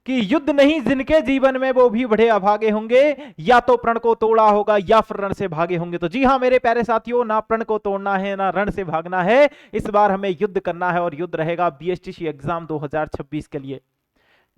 कि युद्ध नहीं जिनके जीवन में वो भी बड़े अभागे होंगे, या तो प्रण को तोड़ा होगा या फिर रण से भागे होंगे। तो जी हां मेरे प्यारे साथियों, ना प्रण को तोड़ना है ना रण से भागना है, इस बार हमें युद्ध करना है और युद्ध रहेगा बीएसटीसी एग्जाम 2026 के लिए।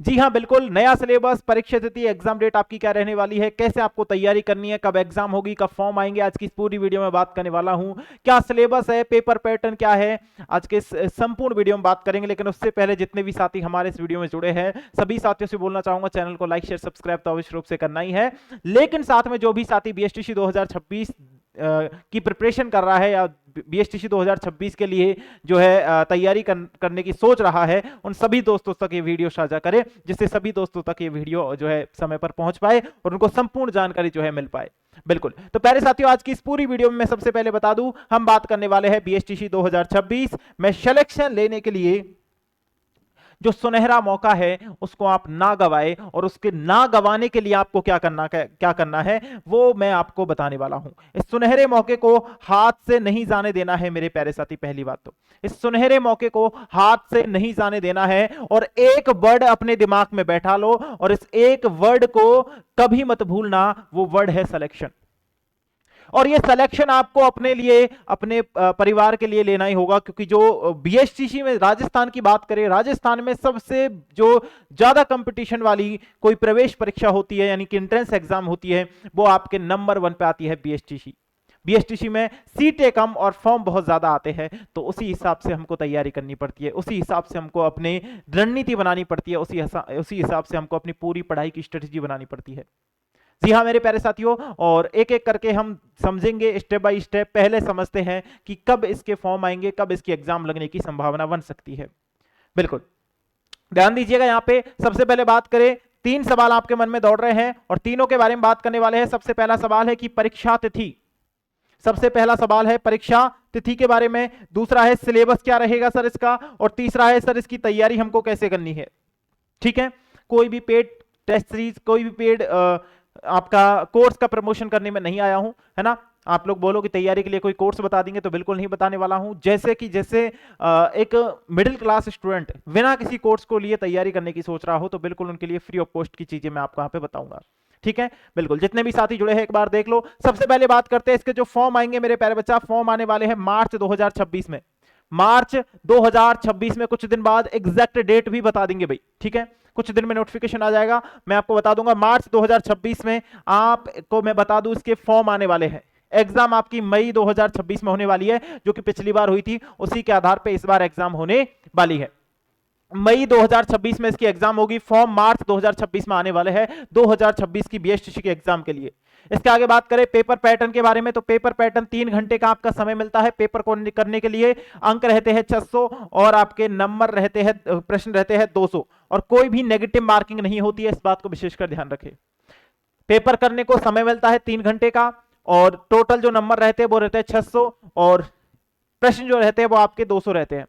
जी हां बिल्कुल, नया सिलेबस, परीक्षा तिथि, एग्जाम डेट आपकी क्या रहने वाली है, कैसे आपको तैयारी करनी है, कब एग्जाम होगी, कब फॉर्म आएंगे, आज की इस पूरी वीडियो में बात करने वाला हूं। क्या सिलेबस है, पेपर पैटर्न क्या है, आज के संपूर्ण वीडियो में बात करेंगे। लेकिन उससे पहले जितने भी साथी हमारे इस वीडियो में जुड़े हैं, सभी साथियों से बोलना चाहूंगा, चैनल को लाइक शेयर सब्सक्राइब तो अवश्य रूप से करना ही है। लेकिन साथ में जो भी साथी बीएसटीसी 2026 की प्रिपरेशन कर रहा है या बीएसटीसी 2026 के लिए जो है तैयारी करने की सोच रहा है, उन सभी दोस्तों तक ये वीडियो साझा करें, जिससे सभी दोस्तों तक ये वीडियो जो है समय पर पहुंच पाए और उनको संपूर्ण जानकारी जो है मिल पाए। बिल्कुल, तो प्यारे साथियों, आज की इस पूरी वीडियो में मैं सबसे पहले बता दूं, हम बात करने वाले हैं बीएसटीसी 2026 में सिलेक्शन लेने के लिए जो सुनहरा मौका है उसको आप ना गवाए, और उसके ना गवाने के लिए आपको क्या करना है वो मैं आपको बताने वाला हूं। इस सुनहरे मौके को हाथ से नहीं जाने देना है मेरे प्यारे साथी। पहली बात तो इस सुनहरे मौके को हाथ से नहीं जाने देना है, और एक वर्ड अपने दिमाग में बैठा लो, और इस एक वर्ड को कभी मत भूलना, वो वर्ड है सिलेक्शन। और ये सिलेक्शन आपको अपने लिए, अपने परिवार के लिए लेना ही होगा, क्योंकि जो बीएसटीसी में राजस्थान की बात करें, राजस्थान में सबसे जो ज्यादा कंपटीशन वाली कोई प्रवेश परीक्षा होती है, यानी कि एंट्रेंस एग्जाम होती है, वो आपके नंबर 1 पे आती है बीएसटीसी। बीएसटीसी में सीटें कम और फॉर्म बहुत ज्यादा आते हैं, तो उसी हिसाब से हमको तैयारी करनी पड़ती है, उसी हिसाब से हमको अपनी रणनीति बनानी पड़ती है, उसी हिसाब से हमको अपनी पूरी पढ़ाई की स्ट्रेटेजी बनानी पड़ती है। जी हाँ मेरे प्यारे साथियों, और एक एक करके हम समझेंगे, स्टेप बाय स्टेप। पहले समझते हैं कि कब इसके फॉर्म आएंगे, कब इसकी एग्जाम लगने की संभावना बन सकती है। बिल्कुल ध्यान दीजिएगा, यहां पे सबसे पहले बात करें, 3 सवाल आपके मन में दौड़ रहे हैं और तीनों के बारे में बात करने वाले हैं। सबसे पहला सवाल है कि परीक्षा तिथि, सबसे पहला सवाल है परीक्षा तिथि के बारे में, दूसरा है सिलेबस क्या रहेगा सर इसका, और तीसरा है सर इसकी तैयारी हमको कैसे करनी है। ठीक है, कोई भी पेड टेस्ट सीरीज, कोई भी पेड आपका कोर्स का प्रमोशन करने में नहीं आया हूं, है ना। आप लोग बोलो कि तैयारी के लिए कोई कोर्स बता देंगे, तो बिल्कुल नहीं बताने वाला हूं। जैसे एक मिडिल क्लास स्टूडेंट बिना किसी कोर्स को लिए तैयारी करने की सोच रहा हो, तो बिल्कुल उनके लिए फ्री ऑफ कॉस्ट की चीजें मैं आपको यहाँ पे बताऊंगा। ठीक है, बिल्कुल जितने भी साथी जुड़े हैं एक बार देख लो। सबसे पहले बात करते हैं इसके जो फॉर्म आएंगे मेरे प्यारे बच्चा, फॉर्म आने वाले हैं मार्च 2026 में। मार्च 2026 में कुछ दिन बाद, एग्जैक्ट डेट भी बता देंगे भाई, ठीक है, कुछ दिन में नोटिफिकेशन आ जाएगा, मैं आपको बता दूंगा। मार्च 2026 में आपको मैं बता दूं इसके फॉर्म आने वाले हैं। एग्जाम आपकी मई 2026 में होने वाली है, जो कि पिछली बार हुई थी, उसी के आधार पे इस बार एग्जाम होने वाली है। मई 2026 में इसकी एग्जाम होगी, फॉर्म मार्च 2026 में आने वाले हैं 2026 की बीएसटीसी के एग्जाम के लिए। इसके आगे बात करें पेपर पैटर्न के बारे में, तो पेपर पैटर्न 3 घंटे का आपका समय मिलता है पेपर को करने के लिए। अंक रहते हैं 600 और आपके नंबर रहते हैं, प्रश्न रहते हैं 200, और कोई भी नेगेटिव मार्किंग नहीं होती है, इस बात को विशेषकर ध्यान रखें। पेपर करने को समय मिलता है 3 घंटे का, और टोटल जो नंबर रहते हैं वो रहते हैं 600, और प्रश्न जो रहते हैं वो आपके 200 रहते हैं।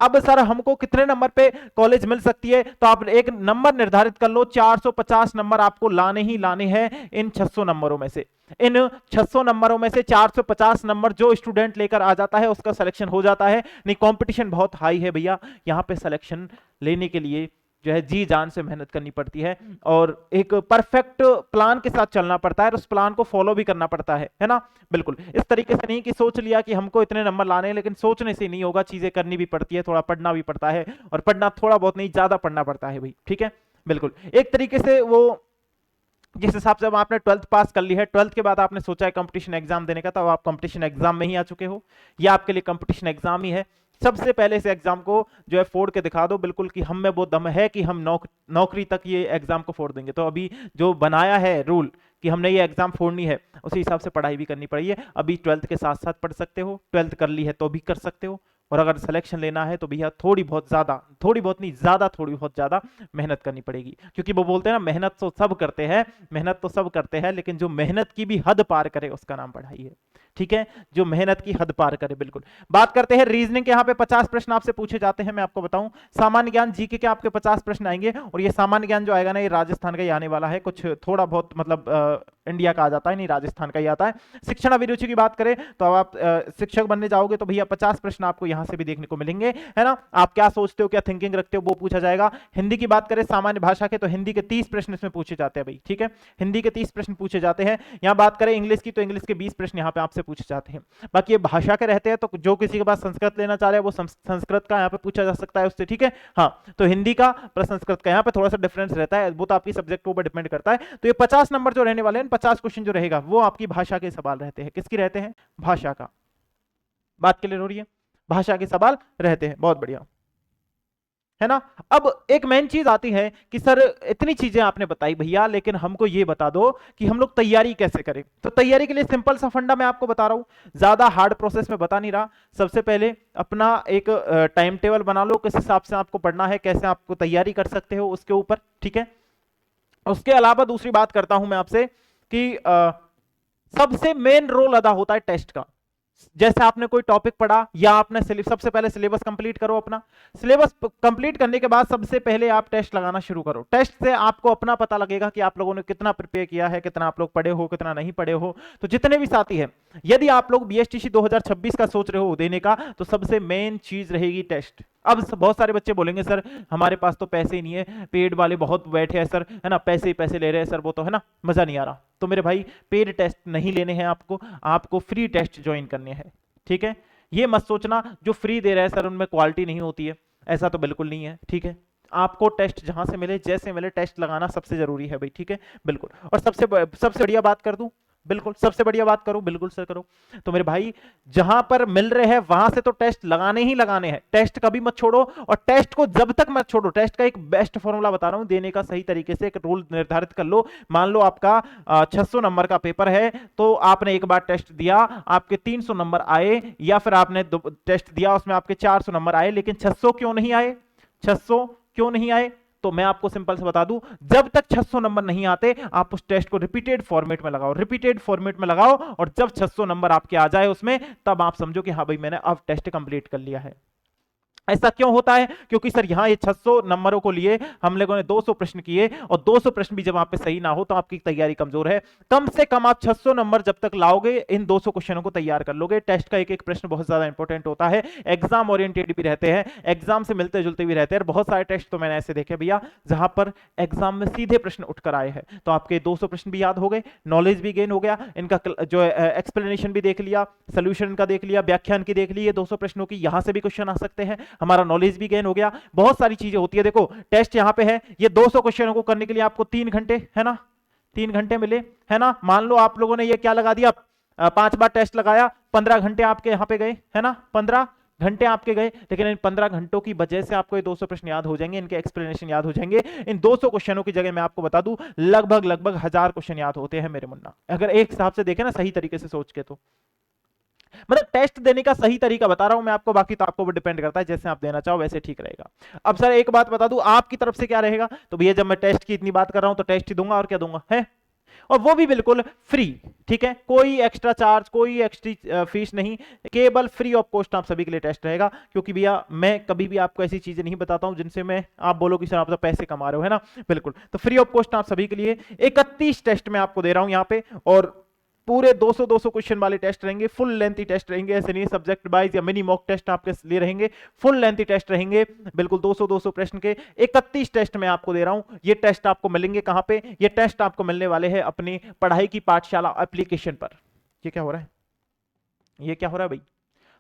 अब सर हमको कितने नंबर पे कॉलेज मिल सकती है, तो आप एक नंबर निर्धारित कर लो, 450 नंबर आपको लाने ही लाने हैं इन 600 नंबरों में से। इन 600 नंबरों में से 450 नंबर जो स्टूडेंट लेकर आ जाता है उसका सिलेक्शन हो जाता है। नहीं, कंपटीशन बहुत हाई है भैया, यहाँ पे सिलेक्शन लेने के लिए जो है जी जान से मेहनत करनी पड़ती है, और एक परफेक्ट प्लान के साथ चलना पड़ता है, और उस प्लान को फॉलो भी करना पड़ता है ना। बिल्कुल इस तरीके से नहीं कि सोच लिया कि हमको इतने नंबर लाने हैं, लेकिन सोचने से नहीं होगा, चीजें करनी भी पड़ती है, थोड़ा पढ़ना भी पड़ता है, और पढ़ना थोड़ा बहुत नहीं, ज्यादा पढ़ना पड़ता है भाई। ठीक है, बिल्कुल एक तरीके से वो जिस हिसाब से आपने 12th पास कर ली है, 12th के बाद आपने सोचा है कंपटीशन एग्जाम देने का, तो आप कंपटीशन एग्जाम में ही आ चुके हो, या आपके लिए कंपटीशन एग्जाम ही है। सबसे पहले इस एग्जाम को जो है फोड़ के दिखा दो बिल्कुल, कि हम में वो दम है कि हम नौकरी तक ये एग्जाम को फोड़ देंगे। तो अभी जो बनाया है रूल कि हमने ये एग्जाम फोड़नी है, उसी हिसाब से पढ़ाई भी करनी पड़ी है। अभी 12th के साथ साथ पढ़ सकते हो, 12th कर ली है तो भी कर सकते हो, और अगर सिलेक्शन लेना है तो भैया थोड़ी बहुत ज्यादा, थोड़ी बहुत नहीं ज्यादा, थोड़ी बहुत ज्यादा मेहनत करनी पड़ेगी, क्योंकि वो बोलते हैं ना, मेहनत तो सब करते हैं, मेहनत तो सब करते हैं, लेकिन जो मेहनत की भी हद पार करे उसका नाम पढ़ाई है। ठीक है, जो मेहनत की हद पार करे। बिल्कुल बात करते हैं रीजनिंग के, यहाँ पे 50 प्रश्न आपसे पूछे जाते हैं। मैं आपको बताऊं, सामान्य ज्ञान जीके के आपके 50 प्रश्न आएंगे, और ये सामान्य ज्ञान जो आएगा ना, ये राजस्थान का ही आने वाला है। कुछ थोड़ा बहुत मतलब इंडिया का आ जाता है, नहीं राजस्थान का ही आता है। शिक्षण अभिरुचि की बात करें तो अब आप शिक्षक बनने जाओगे तो भैया 50 प्रश्न आपको यहां से भी देखने को मिलेंगे, है ना। आप क्या सोचते हो, क्या थिंकिंग रखते हो, वो पूछा जाएगा। हिंदी की बात करें सामान्य भाषा के, तो हिंदी के 30 प्रश्न इसमें पूछे जाते हैं भाई, ठीक है, हिंदी के 30 प्रश्न पूछे जाते हैं। यहां बात करें इंग्लिश की, तो इंग्लिश के 20 प्रश्न यहां पे आपसे पूछे जाते हैं। बाकी ये भाषा के रहते हैं, तो जो किसी के पास संस्कृत लेना चाह रहे हैं वो संस्कृत का यहाँ पे पूछा जा सकता है उससे, ठीक है। हाँ, तो हिंदी का प्लस संस्कृत का यहाँ पे थोड़ा सा डिफरेंस रहता है, वो तो आपकी सब्जेक्ट के ऊपर डिपेंड करता है। तो ये 50 नंबर जो रहने वाले हैं, 50 क्वेश्चन जो रहेगा वो आपकी भाषा के सवाल रहते हैं। किसकी रहते हैं? भाषा का। बात क्लियर हो रही है? भाषा के सवाल रहते हैं, बहुत बढ़िया, है ना। अब एक मेन चीज आती है कि सर इतनी चीजें आपने बताई भैया, लेकिन हमको ये बता दो कि हम लोग तैयारी कैसे करें। तो तैयारी के लिए सिंपल सा फंडा मैं आपको बता रहा हूं, ज्यादा हार्ड प्रोसेस में बता नहीं रहा। सबसे पहले अपना एक टाइम टेबल बना लो, किस हिसाब से आपको पढ़ना है, कैसे आपको तैयारी कर सकते हो उसके ऊपर, ठीक है। उसके अलावा दूसरी बात करता हूं मैं आपसे कि सबसे मेन रोल अदा होता है टेस्ट का। जैसे आपने कोई टॉपिक पढ़ा या आपने सबसे पहले सिलेबस कंप्लीट करो। अपना सिलेबस कंप्लीट करने के बाद सबसे पहले आप टेस्ट लगाना शुरू करो। टेस्ट से आपको अपना पता लगेगा कि आप लोगों ने कितना प्रिपेयर किया है, कितना आप लोग पढ़े हो, कितना नहीं पढ़े हो। तो जितने भी साथी हैं, यदि आप लोग बीएसटीसी 2026 का सोच रहे हो देने का, तो सबसे मेन चीज रहेगी टेस्ट। अब बहुत सारे बच्चे बोलेंगे सर हमारे पास तो पैसे ही नहीं है, पेड वाले बहुत बैठे हैं सर, है ना, पैसे ही पैसे ले रहे हैं सर, वो तो है ना, मजा नहीं आ रहा। तो मेरे भाई पेड टेस्ट नहीं लेने हैं आपको, आपको फ्री टेस्ट ज्वाइन करने हैं, ठीक है। ये मत सोचना जो फ्री दे रहे हैं सर उनमें क्वालिटी नहीं होती है, ऐसा तो बिल्कुल नहीं है, ठीक है। आपको टेस्ट जहां से मिले, जैसे मिले, टेस्ट लगाना सबसे जरूरी है भाई, ठीक है, बिल्कुल। और सबसे बढ़िया बात कर दूं, बिल्कुल सबसे बढ़िया बात करो, बिल्कुल सर करो। तो मेरे भाई जहां पर मिल रहे हैं वहां से तो टेस्ट लगाने ही लगाने हैं, टेस्ट कभी मत छोड़ो। और टेस्ट को जब तक मत छोड़ो, टेस्ट का एक बेस्ट फॉर्मूला बता रहा हूं देने का, सही तरीके से एक रूल निर्धारित कर लो। मान लो आपका 600 नंबर का पेपर है, तो आपने एक बार टेस्ट दिया, आपके 300 नंबर आए, या फिर आपने टेस्ट दिया उसमें आपके 400 नंबर आए, लेकिन 600 क्यों नहीं आए, 600 क्यों नहीं आए? तो मैं आपको सिंपल से बता दूं, जब तक 600 नंबर नहीं आते आप उस टेस्ट को रिपीटेड फॉर्मेट में लगाओ, रिपीटेड फॉर्मेट में लगाओ, और जब 600 नंबर आपके आ जाए उसमें, तब आप समझो कि हाँ भाई मैंने अब टेस्ट कंप्लीट कर लिया है। ऐसा क्यों होता है? क्योंकि सर यहां ये 600 नंबरों को लिए हम लोगों ने 200 प्रश्न किए, और 200 प्रश्न भी जब आप पे सही ना हो तो आपकी तैयारी कमजोर है। कम से कम आप 600 नंबर जब तक लाओगे, इन 200 क्वेश्चनों को तैयार कर लोगे। टेस्ट का एक एक प्रश्न बहुत ज्यादा इंपॉर्टेंट होता है, एग्जाम ओरिएंटेड भी रहते हैं, एग्जाम से मिलते जुलते भी रहते हैं। बहुत सारे टेस्ट तो मैंने ऐसे देखे भैया जहां पर एग्जाम में सीधे प्रश्न उठकर आए हैं, तो आपके 200 प्रश्न भी याद हो गए, नॉलेज भी गेन हो गया, इनका जो एक्सप्लेनेशन भी देख लिया, सोल्यूशन का देख लिया, व्याख्यान की देख ली, ये 200 प्रश्नों की यहां से भी क्वेश्चन आ सकते हैं, हमारा नॉलेज भी हो गया। बहुत सारी चीजें होती है। देखो टेस्ट यहां पे है, ये 200 क्वेश्चनों को करने के लिए आपको 3 घंटे, है ना, 3 घंटे मिले, है ना। मान लो आप लोगों ने ये क्या लगा दिया, 5 बार टेस्ट लगाया, 15 घंटे आपके यहां पे गए, है ना, 15 घंटे आपके गए, लेकिन इन 15 घंटों की वजह से आपको ये 200 प्रश्न याद हो जाएंगे, इनके एक्सप्लेनेशन याद हो जाएंगे। इन 200 क्वेश्चनों की जगह मैं आपको बता दूं लगभग 1000 क्वेश्चन याद होते हैं मेरे मुन्ना, अगर एक हिसाब से देखें ना, सही तरीके से सोच के। तो मतलब टेस्ट देने का सही तरीका बता रहा हूं मैं आपको, बाकी तो आपको भी डिपेंड करता है, जैसे आप देना चाहो वैसे ठीक रहेगा। अब सर एक बात बता दूं आपकी तरफ से क्या रहेगा, तो भैया जब मैं टेस्ट की इतनी बात कर रहा हूं तो टेस्ट ही दूंगा, और क्या दूंगा, है, और वो भी बिल्कुल फ्री, ठीक है, कोई एक्स्ट्रा चार्ज, कोई एक्स्ट्रा फीस नहीं, केवल फ्री ऑफ कॉस्ट आप सभी के लिए टेस्ट रहेगा। क्योंकि भैया मैं कभी भी आपको ऐसी चीजें नहीं बताता हूं जिनसे मैं आप बोलो कि सर आप तो पैसे कमा रहे हो, है ना, बिल्कुल। तो फ्री ऑफ कॉस्ट आप सभी के लिए 31 टेस्ट मैं आपको दे रहा हूं यहां पे, और पूरे 200 क्वेश्चन वाले टेस्ट रहेंगे, फुल लेंथी टेस्ट रहेंगे, ऐसे नहीं सब्जेक्ट वाइज या मिनी मॉक टेस्ट आपके लिए रहेंगे, फुल लेंथी टेस्ट रहेंगे, बिल्कुल 200 प्रश्न के 31 टेस्ट मैं आपको दे रहा हूं। ये टेस्ट आपको मिलेंगे कहां पे? ये टेस्ट आपको मिलने वाले हैं अपनी पढ़ाई की पाठशाला एप्लीकेशन पर। ये क्या हो रहा है, ये क्या हो रहा है भाई?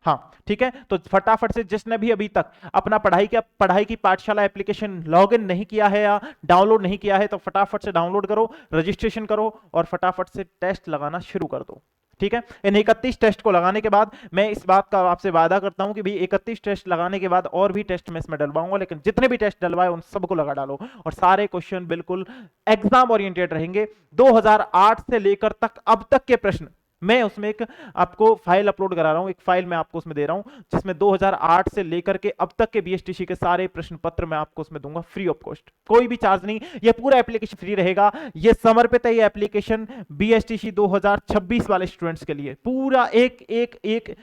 हाँ ठीक है, तो फटाफट से जिसने भी अभी तक अपना पढ़ाई की पाठशाला एप्लीकेशन लॉगिन नहीं किया है या डाउनलोड नहीं किया है, तो फटाफट से डाउनलोड करो, रजिस्ट्रेशन करो, और फटाफट से टेस्ट लगाना शुरू कर दो, ठीक है। इन 31 टेस्ट को लगाने के बाद मैं इस बात का आपसे वादा करता हूं कि भाई 31 टेस्ट लगाने के बाद और भी टेस्ट मैं इसमें डलवाऊंगा, लेकिन जितने भी टेस्ट डलवाए उन सबको लगा डालो, और सारे क्वेश्चन बिल्कुल एग्जाम ओरिएंटेड रहेंगे। 2008 से लेकर तक अब तक के प्रश्न मैं उसमें एक आपको फाइल अपलोड करा रहा हूं, एक फाइल मैं आपको उसमें दे रहा हूं जिसमें 2008 से लेकर के अब तक के बीएसटीसी के सारे प्रश्न पत्र मैं आपको उसमें दूंगा फ्री ऑफ कॉस्ट, कोई भी चार्ज नहीं। ये पूरा एप्लीकेशन फ्री रहेगा, ये समर्पित है ये एप्लीकेशन बीएसटीसी 2026 वाले स्टूडेंट्स के लिए। पूरा एक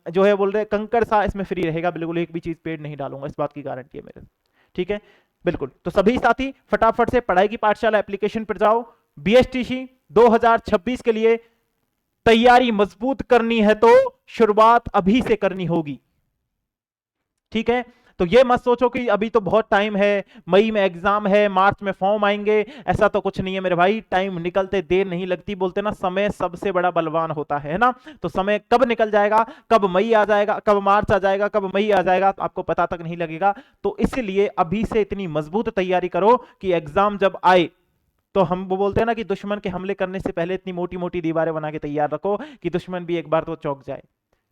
जो है बोल रहे कंकड़ सा इसमें फ्री रहेगा, बिल्कुल एक भी चीज पेड नहीं डालूंगा, इस बात की गारंटी है मेरे, ठीक है, बिल्कुल। तो सभी साथी फटाफट से पढ़ाई की पाठशाला एप्लीकेशन पर जाओ, बीएसटीसी 2026 के लिए तैयारी मजबूत करनी है तो शुरुआत अभी से करनी होगी। ठीक है, तो ये मत सोचो कि अभी तो बहुत टाइम है, मई में एग्जाम है, मार्च में फॉर्म आएंगे, ऐसा तो कुछ नहीं है मेरे भाई। टाइम निकलते देर नहीं लगती, बोलते ना समय सबसे बड़ा बलवान होता है ना। तो समय कब निकल जाएगा, कब मई आ जाएगा, कब मार्च आ जाएगा, कब मई आ जाएगा, तो आपको पता तक नहीं लगेगा। तो इसलिए अभी से इतनी मजबूत तैयारी करो कि एग्जाम जब आए तो हम वो बोलते हैं ना कि दुश्मन के हमले करने से पहले इतनी मोटी मोटी दीवारें बना के तैयार रखो कि दुश्मन भी एक बार तो चौंक जाए।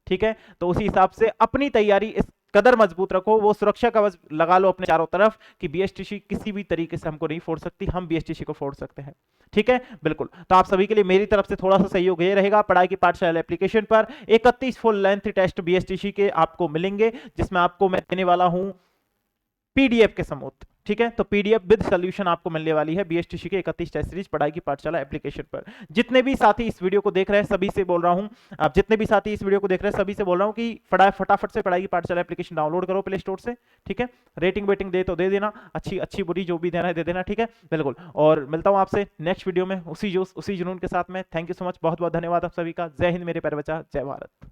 ठीक है, तो उसी हिसाब से अपनी तैयारी इस कदर मजबूत रखो, वो सुरक्षा कवच लगा लो अपने चारों तरफ कि बीएसटीसी किसी भी तरीके से हमको नहीं फोड़ सकती, हम बीएसटीसी को फोड़ सकते हैं। ठीक है, बिल्कुल। तो आप सभी के लिए मेरी तरफ से थोड़ा सा सहयोग ये रहेगा, पढ़ाई की पाठशाला एप्लीकेशन पर 31 फुल लेंथ टेस्ट बीएसटीसी के आपको मिलेंगे, जिसमें आपको मैं देने वाला हूं पीडीएफ के समूह। ठीक है, तो पीडीएफ विद सॉल्यूशन आपको मिलने वाली है बीएसटीसी के 31 टेस्ट सीरीज पढ़ाई की पाठशाला एप्लीकेशन पर। जितने भी साथी इस वीडियो को देख रहे हैं सभी से बोल रहा हूं, आप जितने भी साथी इस वीडियो को देख रहे हैं सभी से बोल रहा हूं कि फटाफट से पढ़ाई की पाठशाला एप्लीकेशन डाउनलोड करो प्ले स्टोर से। ठीक है, रेटिंग वेटिंग दे तो दे देना, अच्छी बुरी जो भी देना है दे देना। ठीक है, बिल्कुल। और मिलता हूं आपसे नेक्स्ट वीडियो में उसी जुनून के साथ में। थैंक यू सो मच, बहुत बहुत धन्यवाद आप सभी का। जय हिंद मेरे प्यारे बच्चा, जय भारत।